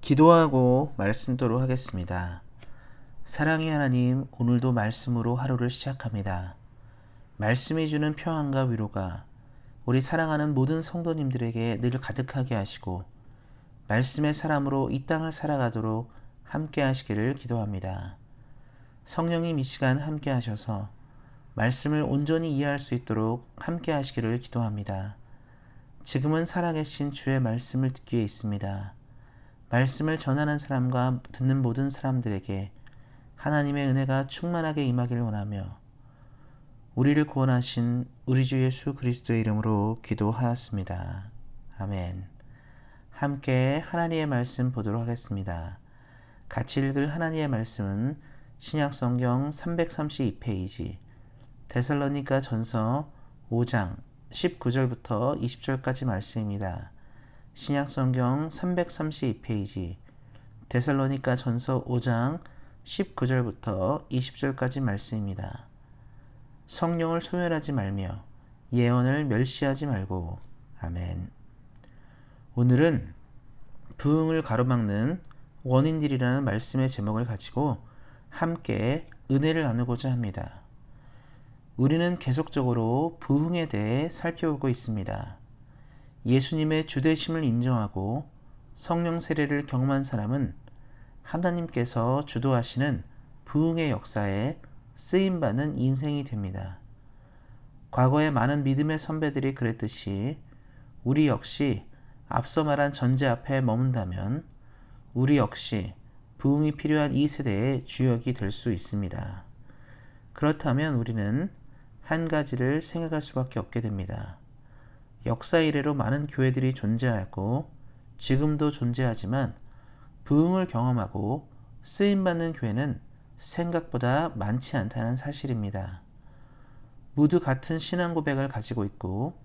기도하고 말씀도록 하겠습니다. 사랑의 하나님, 오늘도 말씀으로 하루를 시작합니다. 말씀이 주는 평안과 위로가 우리 사랑하는 모든 성도님들에게 늘 가득하게 하시고 말씀의 사람으로 이 땅을 살아가도록 함께 하시기를 기도합니다. 성령님 이 시간 함께 하셔서 말씀을 온전히 이해할 수 있도록 함께 하시기를 기도합니다. 지금은 살아계신 주의 말씀을 듣기 위해 있습니다. 말씀을 전하는 사람과 듣는 모든 사람들에게 하나님의 은혜가 충만하게 임하기를 원하며 우리를 구원하신 우리 주 예수 그리스도의 이름으로 기도하였습니다. 아멘. 함께 하나님의 말씀 보도록 하겠습니다. 같이 읽을 하나님의 말씀은 신약성경 332페이지 데살로니가 전서 5장 19절부터 20절까지 말씀입니다. 신약성경 332페이지 데살로니가 전서 5장 19절부터 20절까지 말씀입니다. 성령을 소멸하지 말며 예언을 멸시하지 말고. 아멘. 오늘은 부흥을 가로막는 원인들이라는 말씀의 제목을 가지고 함께 은혜를 나누고자 합니다. 우리는 계속적으로 부흥에 대해 살펴보고 있습니다. 예수님의 주되심을 인정하고 성령 세례를 경험한 사람은 하나님께서 주도하시는 부흥의 역사에 쓰임받는 인생이 됩니다. 과거의 많은 믿음의 선배들이 그랬듯이 우리 역시 앞서 말한 전제 앞에 머문다면 우리 역시 부흥이 필요한 이 세대의 주역이 될 수 있습니다. 그렇다면 우리는 한 가지를 생각할 수밖에 없게 됩니다. 역사 이래로 많은 교회들이 존재하였고 지금도 존재하지만 부흥을 경험하고 쓰임받는 교회는 생각보다 많지 않다는 사실입니다. 모두 같은 신앙 고백을 가지고 있고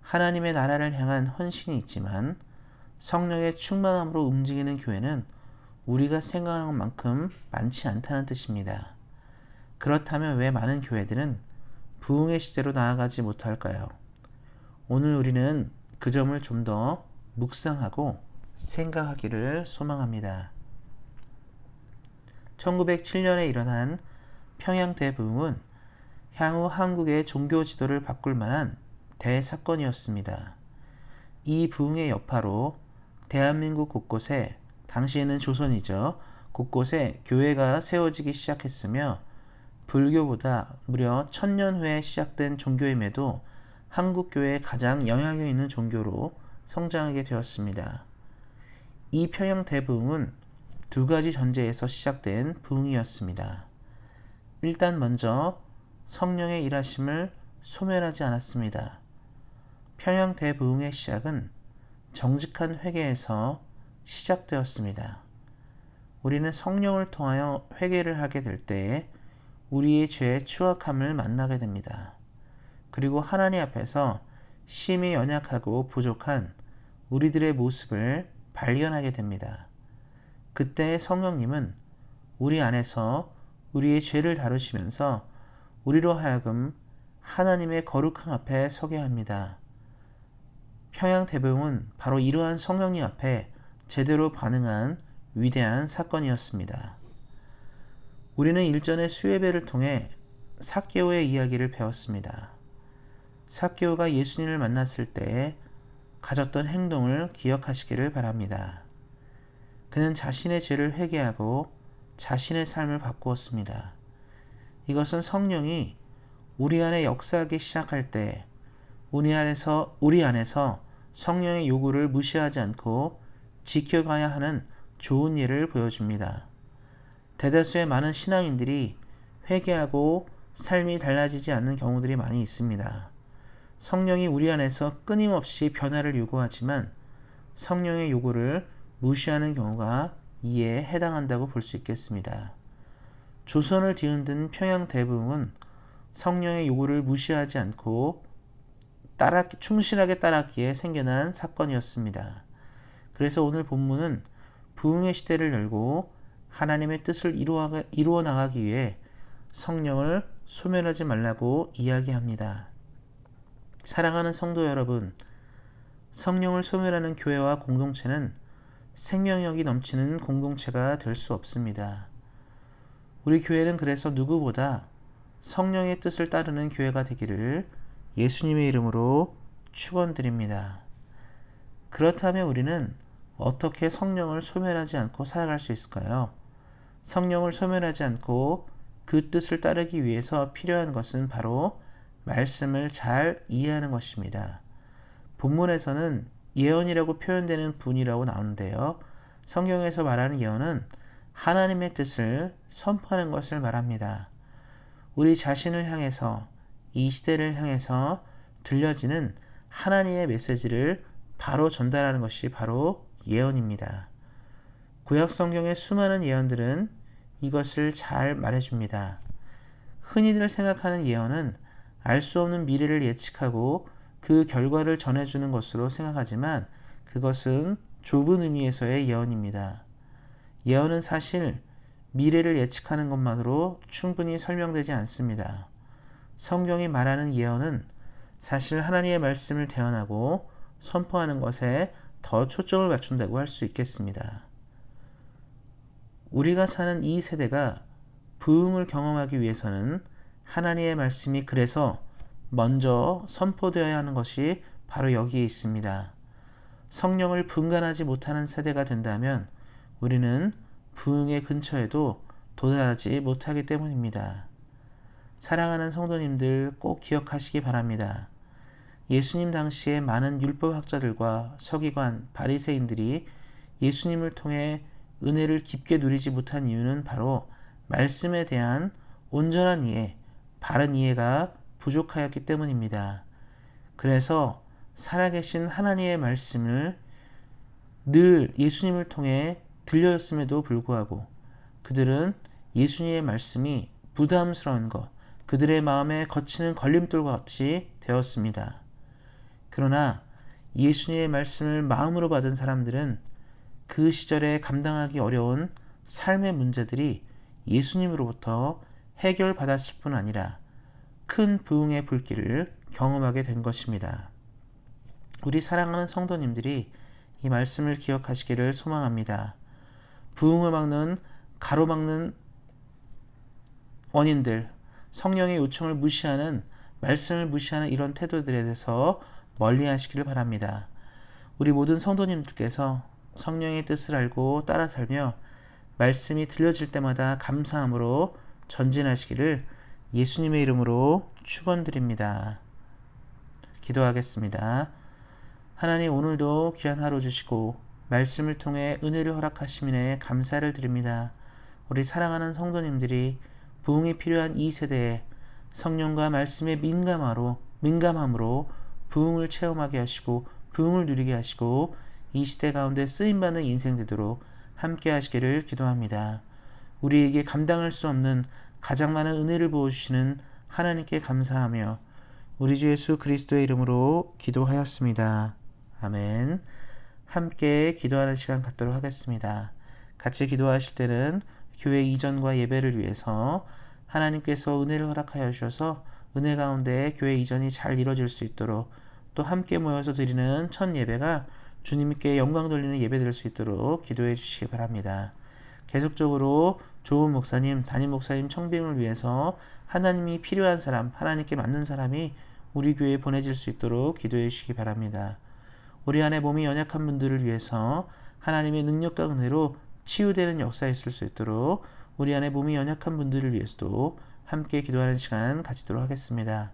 하나님의 나라를 향한 헌신이 있지만 성령의 충만함으로 움직이는 교회는 우리가 생각하는 만큼 많지 않다는 뜻입니다. 그렇다면 왜 많은 교회들은 부흥의 시대로 나아가지 못할까요? 오늘 우리는 그 점을 좀 더 묵상하고 생각하기를 소망합니다. 1907년에 일어난 평양 대부흥은 향후 한국의 종교 지도를 바꿀 만한 대사건이었습니다. 이 부흥의 여파로 대한민국 곳곳에, 당시에는 조선이죠, 곳곳에 교회가 세워지기 시작했으며 불교보다 무려 1000년 후에 시작된 종교임에도 한국 교회에 가장 영향력 있는 종교로 성장하게 되었습니다. 이 평양 대부흥은 두 가지 전제에서 시작된 부흥이었습니다. 일단 먼저 성령의 일하심을 소멸하지 않았습니다. 평양 대부흥의 시작은 정직한 회개에서 시작되었습니다. 우리는 성령을 통하여 회개를 하게 될 때에 우리의 죄의 추악함을 만나게 됩니다. 그리고 하나님 앞에서 심히 연약하고 부족한 우리들의 모습을 발견하게 됩니다. 그때 성령님은 우리 안에서 우리의 죄를 다루시면서 우리로 하여금 하나님의 거룩함 앞에 서게 합니다. 평양 대부흥은 바로 이러한 성령님 앞에 제대로 반응한 위대한 사건이었습니다. 우리는 일전의 수예배를 통해 삭개오의 이야기를 배웠습니다. 삭개오가 예수님을 만났을 때 가졌던 행동을 기억하시기를 바랍니다. 그는 자신의 죄를 회개하고 자신의 삶을 바꾸었습니다. 이것은 성령이 우리 안에 역사하기 시작할 때 우리 안에서 성령의 요구를 무시하지 않고 지켜가야 하는 좋은 예를 보여줍니다. 대다수의 많은 신앙인들이 회개하고 삶이 달라지지 않는 경우들이 많이 있습니다. 성령이 우리 안에서 끊임없이 변화를 요구하지만 성령의 요구를 무시하는 경우가 이에 해당한다고 볼 수 있겠습니다. 조선을 뒤흔든 평양 대부흥은 성령의 요구를 무시하지 않고 충실하게 따랐기에 생겨난 사건이었습니다. 그래서 오늘 본문은 부흥의 시대를 열고 하나님의 뜻을 이루어 나가기 위해 성령을 소멸하지 말라고 이야기합니다. 사랑하는 성도 여러분, 성령을 소멸하는 교회와 공동체는 생명력이 넘치는 공동체가 될 수 없습니다. 우리 교회는 그래서 누구보다 성령의 뜻을 따르는 교회가 되기를 예수님의 이름으로 축원드립니다. 그렇다면 우리는 어떻게 성령을 소멸하지 않고 살아갈 수 있을까요? 성령을 소멸하지 않고 그 뜻을 따르기 위해서 필요한 것은 바로 말씀을 잘 이해하는 것입니다. 본문에서는 예언이라고 표현되는 분이라고 나오는데요. 성경에서 말하는 예언은 하나님의 뜻을 선포하는 것을 말합니다. 우리 자신을 향해서, 이 시대를 향해서 들려지는 하나님의 메시지를 바로 전달하는 것이 바로 예언입니다. 구약 성경의 수많은 예언들은 이것을 잘 말해줍니다. 흔히들 생각하는 예언은 알 수 없는 미래를 예측하고 그 결과를 전해주는 것으로 생각하지만 그것은 좁은 의미에서의 예언입니다. 예언은 사실 미래를 예측하는 것만으로 충분히 설명되지 않습니다. 성경이 말하는 예언은 사실 하나님의 말씀을 대언하고 선포하는 것에 더 초점을 맞춘다고 할 수 있겠습니다. 우리가 사는 이 세대가 부흥을 경험하기 위해서는 하나님의 말씀이 그래서 먼저 선포되어야 하는 것이 바로 여기에 있습니다. 성령을 분간하지 못하는 세대가 된다면 우리는 부흥의 근처에도 도달하지 못하기 때문입니다. 사랑하는 성도님들 꼭 기억하시기 바랍니다. 예수님 당시에 많은 율법학자들과 서기관, 바리새인들이 예수님을 통해 은혜를 깊게 누리지 못한 이유는 바로 말씀에 대한 온전한 이해, 바른 이해가 부족하였기 때문입니다. 그래서 살아계신 하나님의 말씀을 늘 예수님을 통해 들려졌음에도 불구하고 그들은 예수님의 말씀이 부담스러운 것, 그들의 마음에 거치는 걸림돌과 같이 되었습니다. 그러나 예수님의 말씀을 마음으로 받은 사람들은 그 시절에 감당하기 어려운 삶의 문제들이 예수님으로부터 해결받았을 뿐 아니라 큰 부흥의 불길을 경험하게 된 것입니다. 우리 사랑하는 성도님들이 이 말씀을 기억하시기를 소망합니다. 부흥을 막는, 가로막는 원인들, 성령의 요청을 무시하는, 말씀을 무시하는 이런 태도들에 대해서 멀리 하시기를 바랍니다. 우리 모든 성도님들께서 성령의 뜻을 알고 따라 살며 말씀이 들려질 때마다 감사함으로 전진하시기를 예수님의 이름으로 축원드립니다. 기도하겠습니다. 하나님, 오늘도 귀한 하루 주시고 말씀을 통해 은혜를 허락하심에 감사를 드립니다. 우리 사랑하는 성도님들이 부흥이 필요한 이 세대에 성령과 말씀의 민감함으로 부흥을 체험하게 하시고 부흥을 누리게 하시고 이 시대 가운데 쓰임받는 인생 되도록 함께 하시기를 기도합니다. 우리에게 감당할 수 없는 가장 많은 은혜를 부어주시는 하나님께 감사하며 우리 주 예수 그리스도의 이름으로 기도하였습니다. 아멘. 함께 기도하는 시간 갖도록 하겠습니다. 같이 기도하실 때는 교회 이전과 예배를 위해서 하나님께서 은혜를 허락하여 주셔서 은혜 가운데 교회 이전이 잘 이루어질 수 있도록 또 함께 모여서 드리는 첫 예배가 주님께 영광 돌리는 예배 될 수 있도록 기도해 주시기 바랍니다. 계속적으로 좋은 목사님, 담임 목사님 청빙을 위해서 하나님이 필요한 사람, 하나님께 맞는 사람이 우리 교회에 보내질 수 있도록 기도해 주시기 바랍니다. 우리 안에 몸이 연약한 분들을 위해서 하나님의 능력과 은혜로 치유되는 역사에 있을 수 있도록 우리 안에 몸이 연약한 분들을 위해서도 함께 기도하는 시간 가지도록 하겠습니다.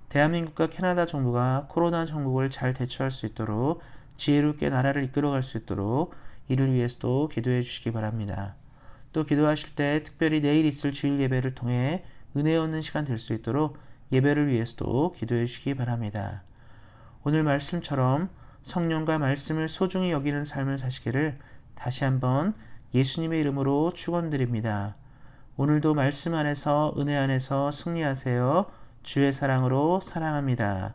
대한민국과 캐나다 정부가 코로나 정국을 잘 대처할 수 있도록 지혜롭게 나라를 이끌어갈 수 있도록 이를 위해서도 기도해 주시기 바랍니다. 또 기도하실 때 특별히 내일 있을 주일 예배를 통해 은혜 얻는 시간 될 수 있도록 예배를 위해서도 기도해 주시기 바랍니다. 오늘 말씀처럼 성령과 말씀을 소중히 여기는 삶을 사시기를 다시 한번 예수님의 이름으로 축원드립니다. 오늘도 말씀 안에서 은혜 안에서 승리하세요. 주의 사랑으로 사랑합니다.